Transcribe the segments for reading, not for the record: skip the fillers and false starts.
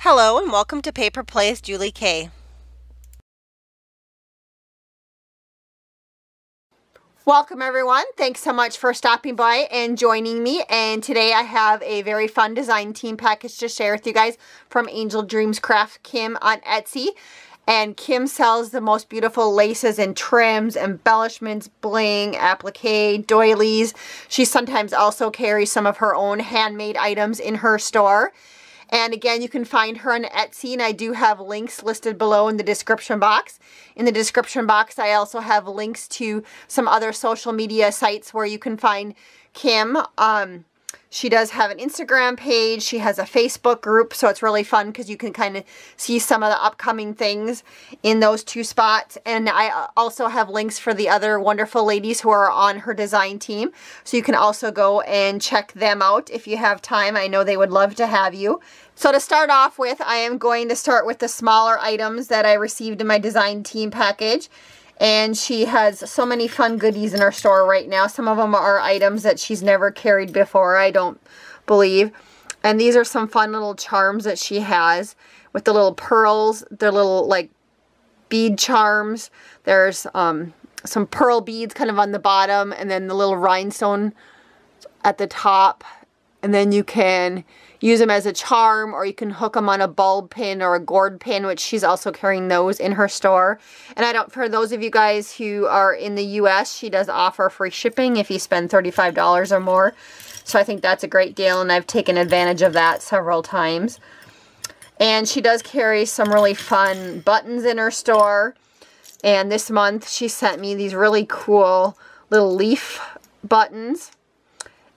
Hello and welcome to Paper Plays Julie K. Welcome everyone. Thanks so much for stopping by and joining me. And today I have a very fun design team package to share with you guys from AngeldreamCraftsKim on Etsy. And Kim sells the most beautiful laces and trims, embellishments, bling, applique, doilies. She sometimes also carries some of her own handmade items in her store. And again, you can find her on Etsy, and I do have links listed below in the description box. In the description box, I also have links to some other social media sites where you can find Kim. She does have an Instagram page. She has a Facebook group, so it's really fun because you can kind of see some of the upcoming things in those two spots. And I also have links for the other wonderful ladies who are on her design team, so you can also go and check them out if you have time. I know they would love to have you. So to start off with, I am going to start with the smaller items that I received in my design team package. And she has so many fun goodies in her store right now. Some of them are items that she's never carried before, I don't believe. And these are some fun little charms that she has with the little pearls. They're little like bead charms. There's some pearl beads kind of on the bottom, and then the little rhinestone at the top. And then you can use them as a charm, or you can hook them on a bulb pin or a gourd pin, which she's also carrying those in her store. And for those of you guys who are in the US, she does offer free shipping if you spend $35 or more. So I think that's a great deal, and I've taken advantage of that several times. And she does carry some really fun buttons in her store. And this month she sent me these really cool little leaf buttons.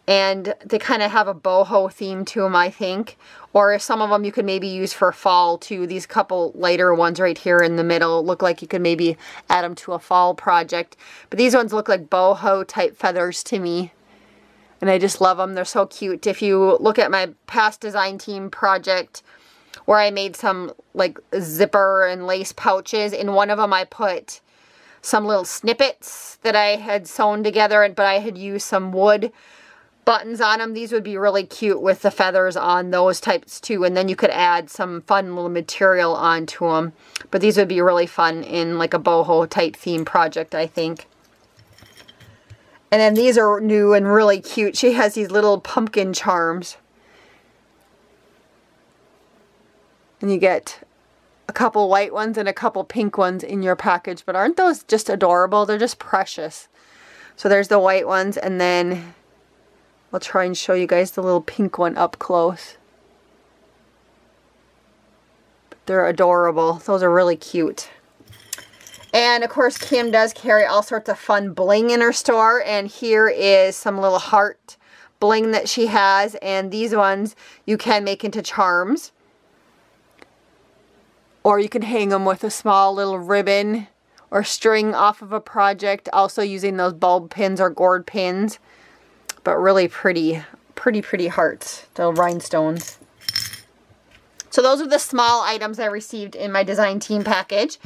And they kind of have a boho theme to them, I think. Or some of them you could maybe use for fall too. These couple lighter ones right here in the middle look like you could maybe add them to a fall project. But these ones look like boho type feathers to me. And I just love them. They're so cute. If you look at my past design team project where I made some like zipper and lace pouches, in one of them I put some little snippets that I had sewn together, but I had used some wood buttons on them. These would be really cute with the feathers on those types too, and then you could add some fun little material onto them. But these would be really fun in like a boho type theme project, I think. And then these are new and really cute. She has these little pumpkin charms, and you get a couple white ones and a couple pink ones in your package. But aren't those just adorable? They're just precious. So there's the white ones, and then I'll try and show you guys the little pink one up close. They're adorable. Those are really cute. And of course, Kim does carry all sorts of fun bling in her store. And here is some little heart bling that she has. And these ones you can make into charms. Or you can hang them with a small little ribbon or string off of a project. Also using those bulb pins or gourd pins. But really pretty hearts, the rhinestones. So those are the small items I received in my design team package.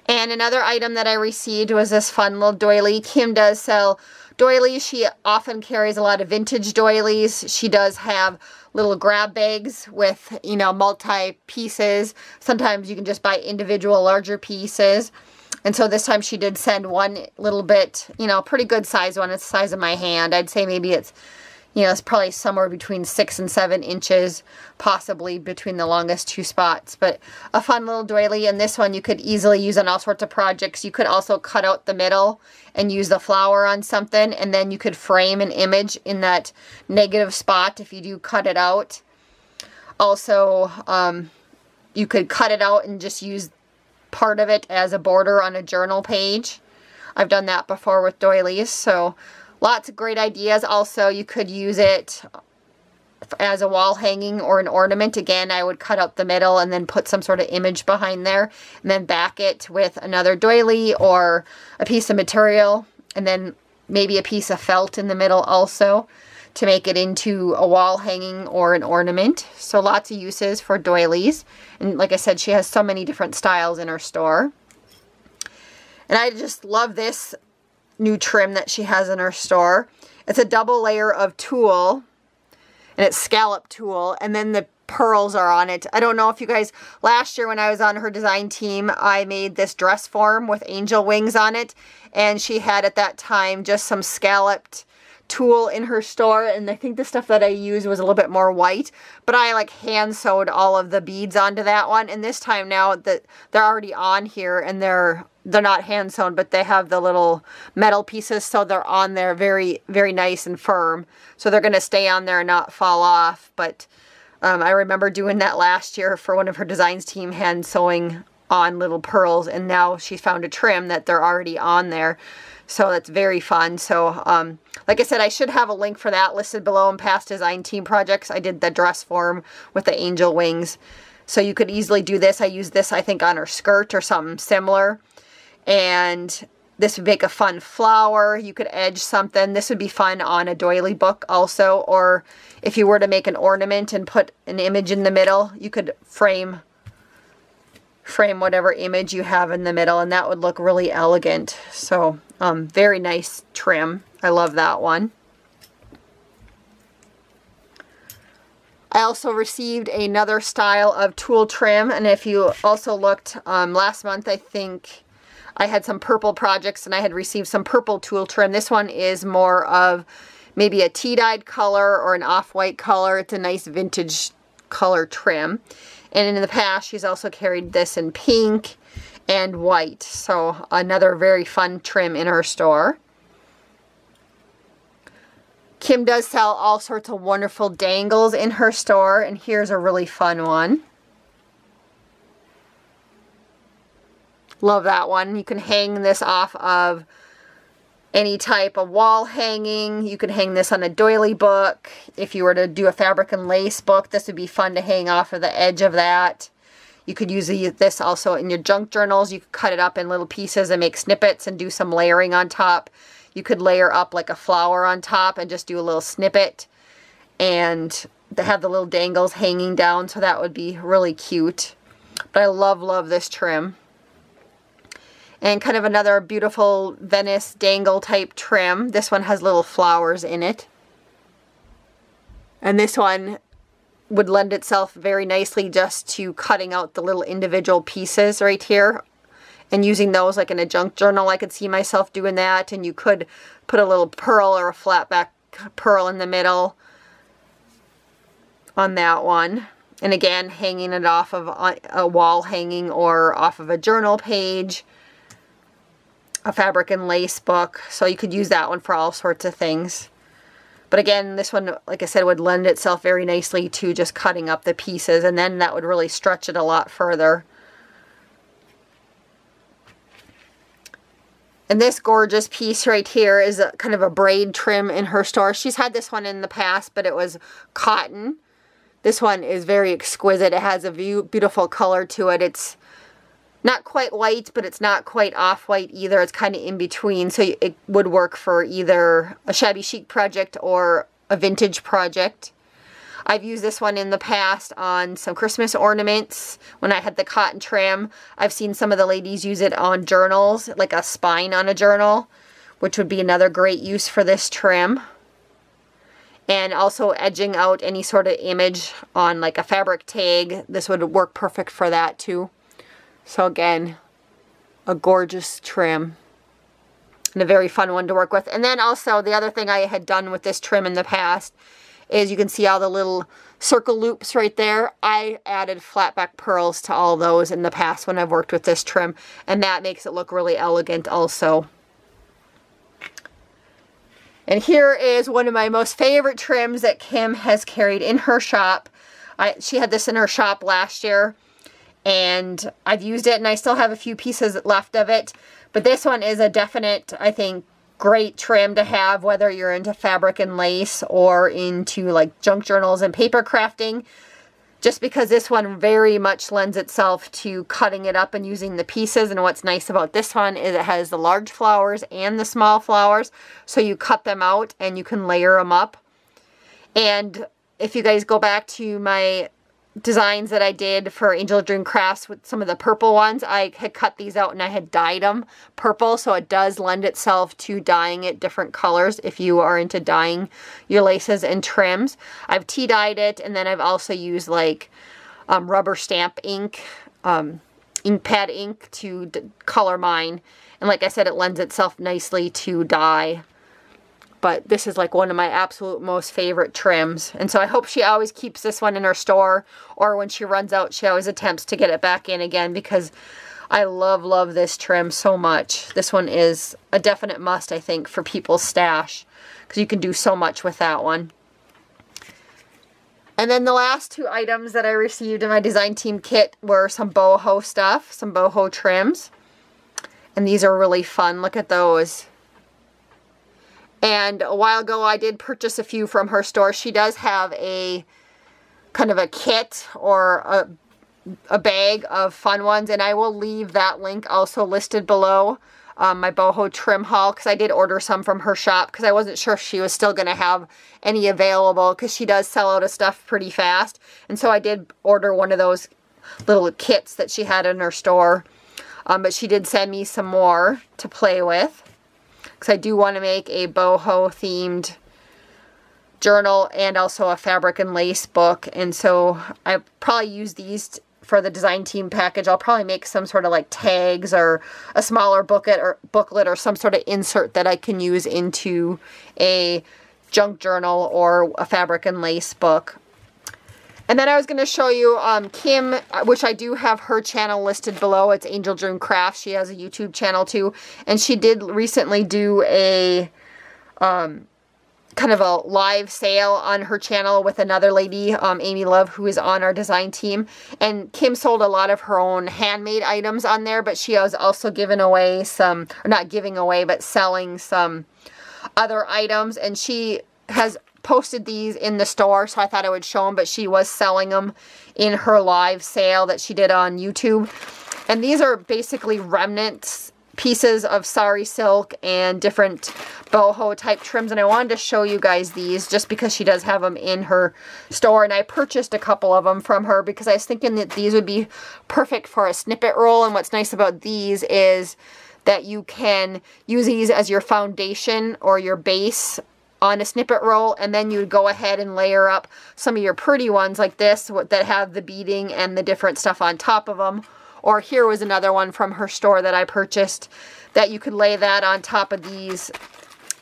And another item that I received was this fun little doily. Kim does sell doilies. She often carries a lot of vintage doilies. She does have little grab bags with, you know, multi-pieces. Sometimes you can just buy individual larger pieces. And so this time she did send one little bit, you know, pretty good size one. It's the size of my hand. I'd say maybe it's, you know, it's probably somewhere between 6 and 7 inches, possibly between the longest two spots. But a fun little doily. And this one you could easily use on all sorts of projects. You could also cut out the middle and use the flower on something. And then you could frame an image in that negative spot if you do cut it out. Also, you could cut it out and just use part of it as a border on a journal page. I've done that before with doilies, so lots of great ideas. Also, you could use it as a wall hanging or an ornament. Again, I would cut out the middle and then put some sort of image behind there, and then back it with another doily or a piece of material, and then maybe a piece of felt in the middle also to make it into a wall hanging or an ornament. So lots of uses for doilies. And like I said, she has so many different styles in her store. And I just love this new trim that she has in her store. It's a double layer of tulle, and it's scallop tulle, and then the pearls are on it. I don't know if you guys, last year when I was on her design team, I made this dress form with angel wings on it, and she had at that time just some scalloped tulle in her store, and I think the stuff that I used was a little bit more white, but I like hand sewed all of the beads onto that one. And this time now that they're already on here, and they're not hand sewn, but they have the little metal pieces, so they're on there very, very nice and firm, so they're going to stay on there and not fall off. But I remember doing that last year for one of her designs team, hand sewing on little pearls, and now she's found a trim that they're already on there. So that's very fun. So like I said, I should have a link for that listed below in past design team projects. I did the dress form with the angel wings. So you could easily do this. I used this, I think, on her skirt or something similar. And this would make a fun flower. You could edge something. This would be fun on a doily book also. Or if you were to make an ornament and put an image in the middle, you could frame whatever image you have in the middle, and that would look really elegant. So very nice trim. I love that one. I also received another style of tulle trim, and if you also looked last month, I think I had some purple projects and I had received some purple tulle trim. This one is more of maybe a tea-dyed color or an off-white color. It's a nice vintage color trim. And in the past, she's also carried this in pink and white. So another very fun trim in her store. Kim does sell all sorts of wonderful dangles in her store. And here's a really fun one. Love that one. You can hang this off of any type of wall hanging. You could hang this on a doily book. If you were to do a fabric and lace book, this would be fun to hang off of the edge of that. You could use this also in your junk journals. You could cut it up in little pieces and make snippets and do some layering on top. You could layer up like a flower on top and just do a little snippet. And they have the little dangles hanging down, so that would be really cute. But I love, love this trim. And kind of another beautiful Venice dangle type trim. This one has little flowers in it. And this one would lend itself very nicely just to cutting out the little individual pieces right here. And using those like in a junk journal. I could see myself doing that. And you could put a little pearl or a flat back pearl in the middle on that one. And again, hanging it off of a wall hanging or off of a journal page. A fabric and lace book, so you could use that one for all sorts of things. But again, this one, like I said, would lend itself very nicely to just cutting up the pieces, and then that would really stretch it a lot further. And this gorgeous piece right here is a kind of a braid trim in her store. She's had this one in the past, but it was cotton. This one is very exquisite. It has a beautiful color to it. It's not quite white, but it's not quite off-white either. It's kind of in between, so it would work for either a shabby chic project or a vintage project. I've used this one in the past on some Christmas ornaments when I had the cotton trim. I've seen some of the ladies use it on journals, like a spine on a journal, which would be another great use for this trim. And also edging out any sort of image on like a fabric tag. This would work perfect for that too. So again, a gorgeous trim and a very fun one to work with. And then also the other thing I had done with this trim in the past is you can see all the little circle loops right there. I added flat back pearls to all those in the past when I've worked with this trim, and that makes it look really elegant also. And here is one of my most favorite trims that Kim has carried in her shop. She had this in her shop last year. And I've used it, and I still have a few pieces left of it. But this one is a definite, I think, great trim to have, whether you're into fabric and lace or into like junk journals and paper crafting. Just because this one very much lends itself to cutting it up and using the pieces. And what's nice about this one is it has the large flowers and the small flowers. So you cut them out and you can layer them up. And if you guys go back to my designs that I did for Angel Dream Crafts with some of the purple ones, I had cut these out and I had dyed them purple, so it does lend itself to dyeing it different colors if you are into dyeing your laces and trims. I've tea dyed it, and then I've also used like rubber stamp ink, ink pad ink to color mine, and like I said, it lends itself nicely to dye. But this is like one of my absolute most favorite trims. And so I hope she always keeps this one in her store, or when she runs out, she always attempts to get it back in again, because I love this trim so much. This one is a definite must, I think, for people's stash, because you can do so much with that one. And then the last two items that I received in my design team kit were some boho stuff, some boho trims. And these are really fun. Look at those. And a while ago, I did purchase a few from her store. She does have a kind of a kit or a bag of fun ones, and I will leave that link also listed below, my boho trim haul, because I did order some from her shop because I wasn't sure if she was still going to have any available, because she does sell out of stuff pretty fast. And so I did order one of those little kits that she had in her store, but she did send me some more to play with, because I do want to make a boho themed journal and also a fabric and lace book. And so I probably use these for the design team package. I'll probably make some sort of like tags or a smaller booklet or some sort of insert that I can use into a junk journal or a fabric and lace book. And then I was going to show you Kim, which I do have her channel listed below. It's Angel Dream Crafts. She has a YouTube channel too. And she did recently do a kind of a live sale on her channel with another lady, Amy Love, who is on our design team. And Kim sold a lot of her own handmade items on there, but she was also giving away some, or not giving away, but selling some other items. And she has posted these in the store, so I thought I would show them, but she was selling them in her live sale that she did on YouTube. And these are basically remnants, pieces of sari silk and different boho type trims, and I wanted to show you guys these just because she does have them in her store, and I purchased a couple of them from her because I was thinking that these would be perfect for a snippet roll. And what's nice about these is that you can use these as your foundation or your base on a snippet roll, and then you would go ahead and layer up some of your pretty ones like this that have the beading and the different stuff on top of them. Or here was another one from her store that I purchased that you could lay that on top of these,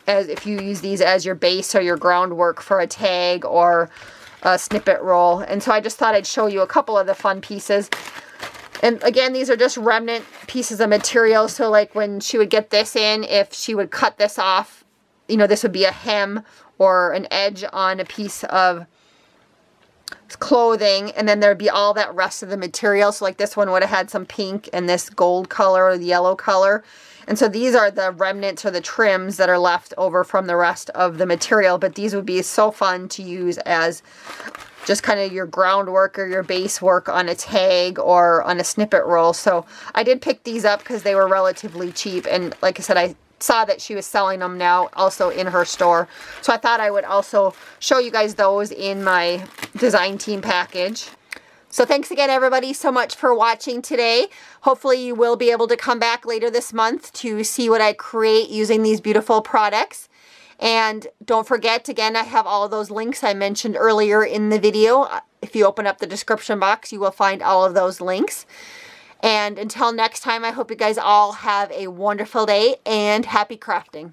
as if you use these as your base or your groundwork for a tag or a snippet roll. And so I just thought I'd show you a couple of the fun pieces. And again, these are just remnant pieces of material. So like when she would get this in, if she would cut this off, you know, this would be a hem or an edge on a piece of clothing, and then there'd be all that rest of the material. So like this one would have had some pink and this gold color or the yellow color. And so these are the remnants or the trims that are left over from the rest of the material. But these would be so fun to use as just kind of your groundwork or your base work on a tag or on a snippet roll. So I did pick these up because they were relatively cheap. And like I said, I saw that she was selling them now also in her store. So I thought I would also show you guys those in my design team package. So thanks again, everybody, so much for watching today. Hopefully you will be able to come back later this month to see what I create using these beautiful products. And don't forget, again, I have all of those links I mentioned earlier in the video. If you open up the description box, you will find all of those links. And until next time, I hope you guys all have a wonderful day and happy crafting.